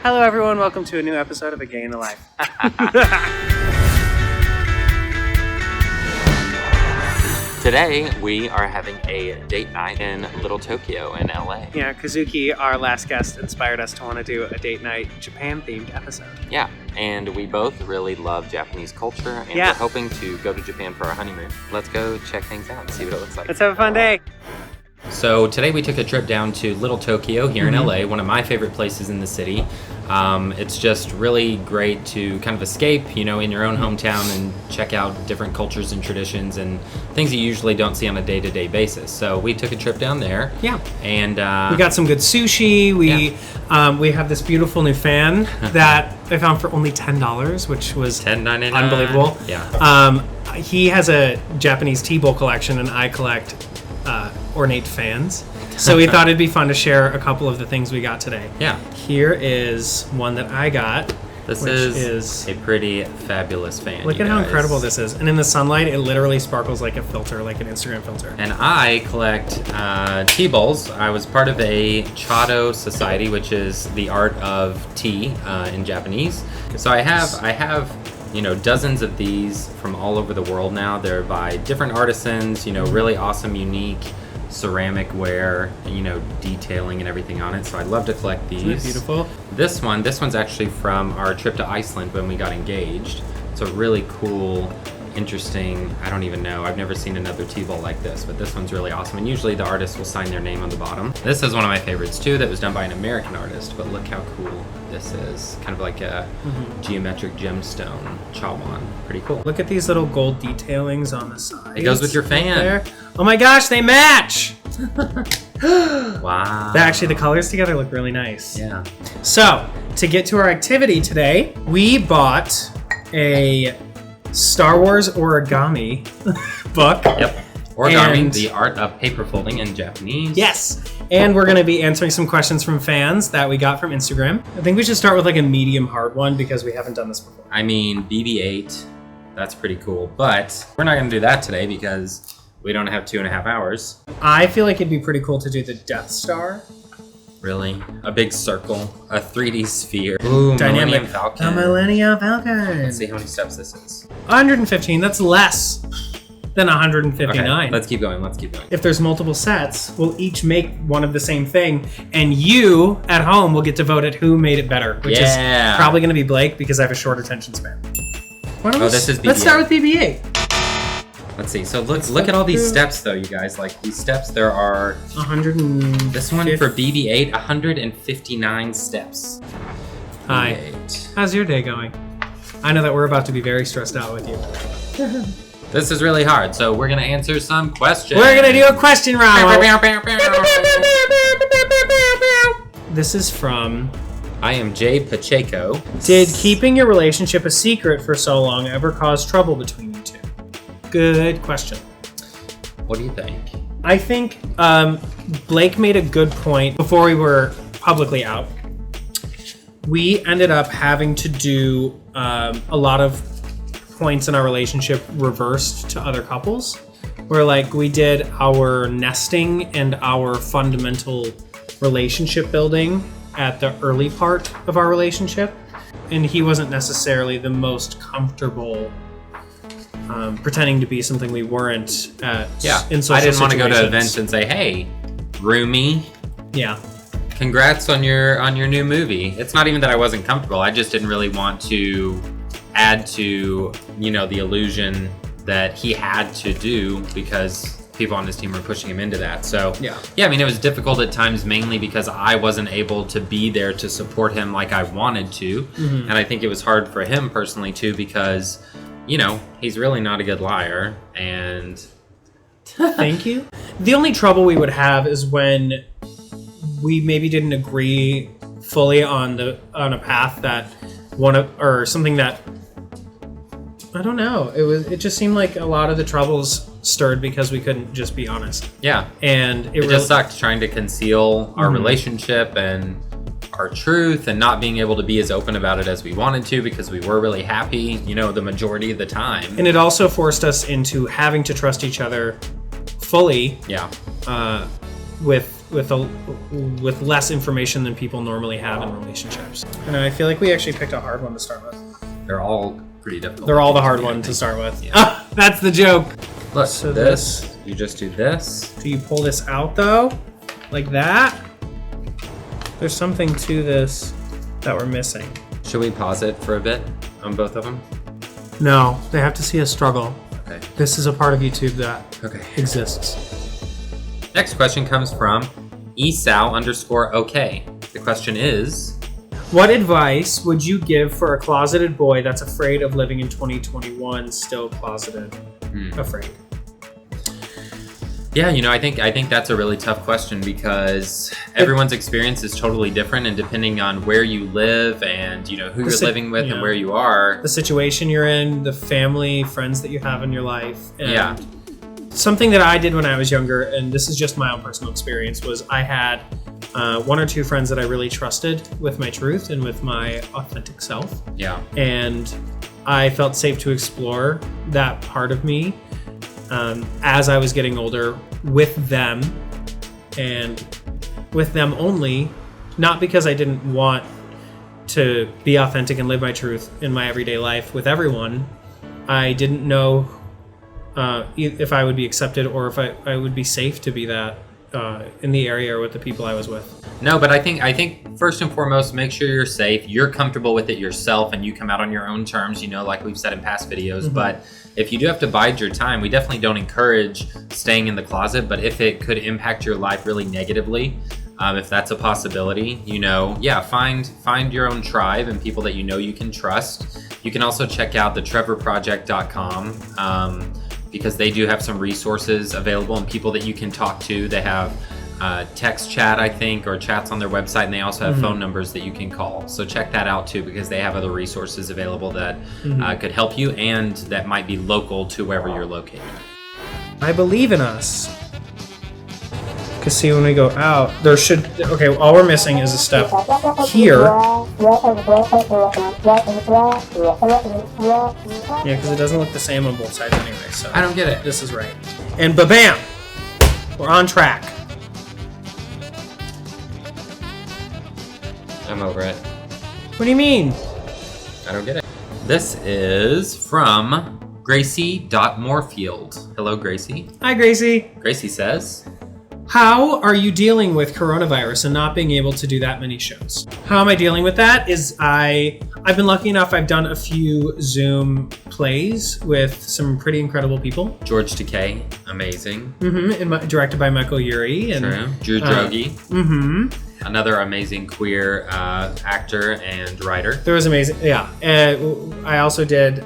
Hello everyone, welcome to a new episode of A Gay in the Life. Today, we are having a date night in Little Tokyo in LA. Yeah, Kazuki, our last guest, inspired us to want to do a date night Japan-themed episode. Yeah, and we both really love Japanese culture, and we're hoping to go to Japan for our honeymoon. Let's go check things out and see what it looks like. Let's have a fun day. So today we took a trip down to Little Tokyo here in LA, one of my favorite places in the city. It's just really great to kind of escape, in your own hometown and check out different cultures and traditions and things you usually don't see on a day-to-day basis. So we took a trip down there. Yeah. And we got some good sushi. We have this beautiful new fan that I found for only $10, which was $10.99. Unbelievable. Yeah. He has a Japanese tea bowl collection, and I collect ornate fans. So we thought it'd be fun to share a couple of the things we got today. Yeah. Here is one that I got. This is a pretty fabulous fan. Look at how incredible this is. And in the sunlight, it literally sparkles like a filter, like an Instagram filter. And I collect tea bowls. I was part of a Chado society, which is the art of tea in Japanese. So I have dozens of these from all over the world now. They're by different artisans, really awesome, unique ceramic ware, detailing and everything on it. So I'd love to collect these. Isn't it beautiful? This one's actually from our trip to Iceland when we got engaged. It's a really cool, interesting, I don't even know. I've never seen another tea bowl like this, but this one's really awesome. And usually the artist will sign their name on the bottom. This is one of my favorites too, that was done by an American artist, but look how cool this is. Kind of like a geometric gemstone chawan. Pretty cool. Look at these little gold detailings on the side. It goes with your fan. There. Oh my gosh, they match! Wow. Actually, the colors together look really nice. Yeah. So, to get to our activity today, we bought a Star Wars origami book. Yep. Origami, And- the art of paper folding in Japanese. Yes. And we're going to be answering some questions from fans that we got from Instagram. I think we should start with like a medium hard one because we haven't done this before. I mean, BB-8, that's pretty cool. But we're not going to do that today because we don't have 2.5 hours. I feel like it'd be pretty cool to do the Death Star. Really? A big circle, a 3D sphere. Ooh, Dynamic Millennium Falcon. The Millennium Falcon. Let's see how many steps this is. 115, that's less than 159. Okay, let's keep going. If there's multiple sets, we'll each make one of the same thing, and you at home will get to vote at who made it better, which is probably going to be Blake because I have a short attention span. This is BB-8. Let's start with BB-8. Let's see. So look at all these steps, though, you guys. Like these steps, there are 100. This one for BB-8, 159 steps. Hi. BB-8. How's your day going? I know that we're about to be very stressed out with you. This is really hard, so we're gonna answer some questions. We're gonna do a question round. This is from I am Jay Pacheco. Did keeping your relationship a secret for so long ever cause trouble between you two? Good question. What do you think? I think Blake made a good point before we were publicly out. We ended up having to do a lot of points in our relationship reversed to other couples, where like we did our nesting and our fundamental relationship building at the early part of our relationship, and he wasn't necessarily the most comfortable pretending to be something we weren't at. In social I didn't want to go to situations. events and say, "Hey, roomie, Yeah. congrats on your new movie." It's not even that I wasn't comfortable. I just didn't really want to add to the illusion that he had to do because people on his team were pushing him into that. So I mean, it was difficult at times, mainly because I wasn't able to be there to support him like I wanted to, and I think it was hard for him personally too because he's really not a good liar. And Thank you. The only trouble we would have is when we maybe didn't agree fully on a path that or something that I don't know. It just seemed like a lot of the troubles stirred because we couldn't just be honest. Yeah. And it really just sucked trying to conceal our relationship and our truth and not being able to be as open about it as we wanted to because we were really happy, the majority of the time. And it also forced us into having to trust each other fully. Yeah. With with less information than people normally have in relationships. And I feel like we actually picked a hard one to start with. They're all pretty difficult. They're all the hard one to start with. Yeah. That's the joke. Look, So this, you just do this. Do you pull this out though? Like that? There's something to this that we're missing. Should we pause it for a bit on both of them? No, they have to see us struggle. Okay. This is a part of YouTube that Okay. exists. Next question comes from esal_ok. The question is, What advice would you give for a closeted boy that's afraid of living in 2021, still closeted? Afraid. yeah, I think that's a really tough question because everyone's experience is totally different, and depending on where you live and who you're living with and where you are, The situation you're in, the family, friends that you have in your life. And yeah, something that I did when I was younger, and this is just my own personal experience, was I had one or two friends that I really trusted with my truth and with my authentic self. yeah, And I felt safe to explore that part of me as I was getting older with them, and with them only, not because I didn't want to be authentic and live my truth in my everyday life with everyone. I didn't know if I would be accepted or if I would be safe to be that in the area or with the people I was with. No, but I think first and foremost, make sure you're safe, you're comfortable with it yourself, and you come out on your own terms, like we've said in past videos. Mm-hmm. But if you do have to bide your time, we definitely don't encourage staying in the closet, but if it could impact your life really negatively, if that's a possibility, find your own tribe and people that you can trust. You can also check out the trevorproject.com because they do have some resources available and people that you can talk to. They have text chat, I think, or chats on their website, and they also have phone numbers that you can call. So check that out too, because they have other resources available that could help you and that might be local to wherever you're located. I believe in us. Because see, when we go out, all we're missing is a step here. Yeah, because it doesn't look the same on both sides anyway, so. I don't get it. This is right. And ba-bam! We're on track. I'm over it. What do you mean? I don't get it. This is from Gracie.Morefield. Hello, Gracie. Hi, Gracie. Gracie says, How are you dealing with coronavirus and not being able to do that many shows? How am I dealing with that is I've been lucky enough, I've done a few Zoom plays with some pretty incredible people. George Takei, amazing. Directed by Michael Urie. And, True. Drew Droege. Another amazing queer actor and writer. There was amazing, yeah. I also did,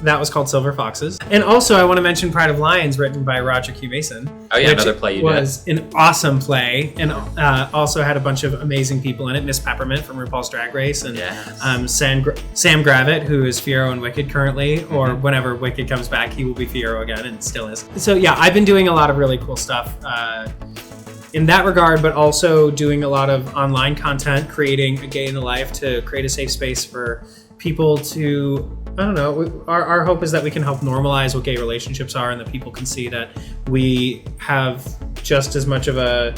that was called Silver Foxes. And also I want to mention Pride of Lions, written by Roger Q. Mason. Oh yeah, another play you did. Was an awesome play, and also had a bunch of amazing people in it. Miss Peppermint from RuPaul's Drag Race, and Yes. Sam Gravitt, who is Fiero in Wicked currently, or whenever Wicked comes back, he will be Fiero again, and still is. So yeah, I've been doing a lot of really cool stuff in that regard, but also doing a lot of online content, creating a Gay in the Life to create a safe space for people to, I don't know, our hope is that we can help normalize what gay relationships are and that people can see that we have just as much of a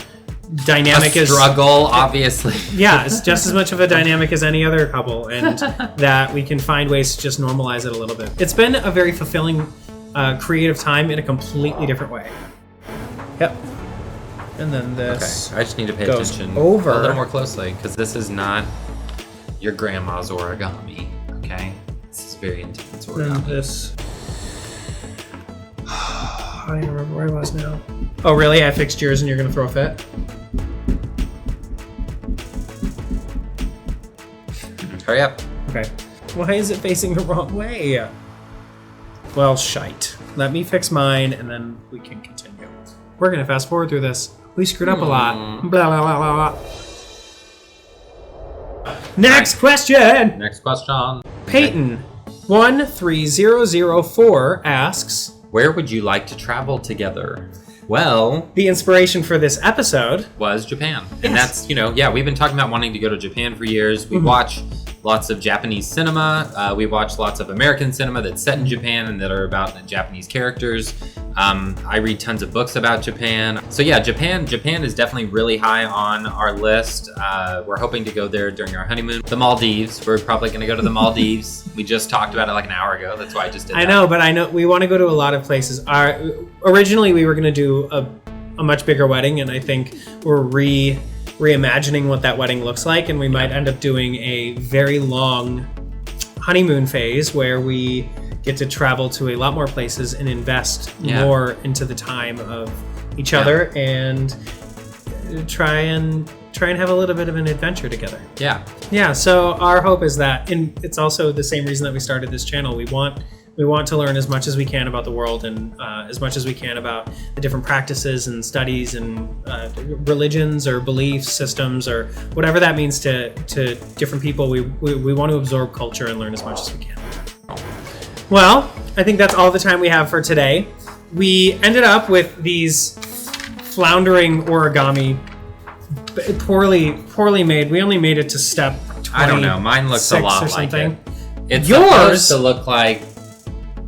dynamic as struggle, obviously. Yeah, it's just as much of a dynamic as any other couple, and that we can find ways to just normalize it a little bit. It's been a very fulfilling, creative time in a completely different way. Yep. And then this. Okay, I just need to pay goes attention over. a little more closely because this is not your grandma's origami. Okay, this is very intense Then origami. this. I don't even remember where I was now. Oh, really? I fixed yours and you're going to throw a fit? Hurry up. Okay. Why is it facing the wrong way? Well, shite. Let me fix mine and then we can continue. We're going to fast forward through this. We screwed up a lot. Blah, blah, blah, blah, blah. Next question! Next question. Peyton, 13004 asks, Where would you like to travel together? Well, the inspiration for this episode was Japan. And Yes. that's, we've been talking about wanting to go to Japan for years. We watch lots of Japanese cinema. We watch lots of American cinema that's set in Japan and that are about Japanese characters. I read tons of books about Japan. So yeah, Japan is definitely really high on our list. We're hoping to go there during our honeymoon. The Maldives, we're probably going to go to the Maldives. We just talked about it like an hour ago. That's why I just did that. I know we want to go to a lot of places. Originally we were going to do a much bigger wedding, and I think we're reimagining what that wedding looks like, and we might end up doing a very long honeymoon phase where we get to travel to a lot more places and invest more into the time of each other and try and have a little bit of an adventure together. Yeah, so our hope is that, and it's also the same reason that we started this channel. We want to learn as much as we can about the world, and as much as we can about the different practices and studies and religions or belief systems or whatever that means to different people. We want to absorb culture and learn as much as we can. Well, I think that's all the time we have for today. We ended up with these floundering origami, poorly made. We only made it to step 20. I don't know. Mine looks a lot or like something. it. It's Yours supposed to look like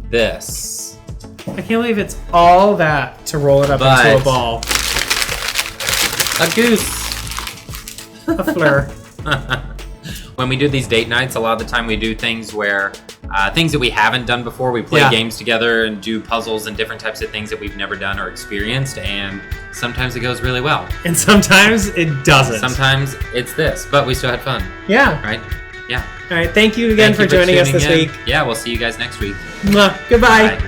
this. I can't believe it's all that to roll it up into a ball. A goose. A fleur. When we do these date nights, a lot of the time we do things where things that we haven't done before. We play games together and do puzzles and different types of things that we've never done or experienced, and sometimes it goes really well. And sometimes it doesn't. Sometimes it's this, but we still had fun. Yeah. Right? Yeah. All right. Thank you again for joining us this week. Yeah, we'll see you guys next week. Mwah. Goodbye. Bye.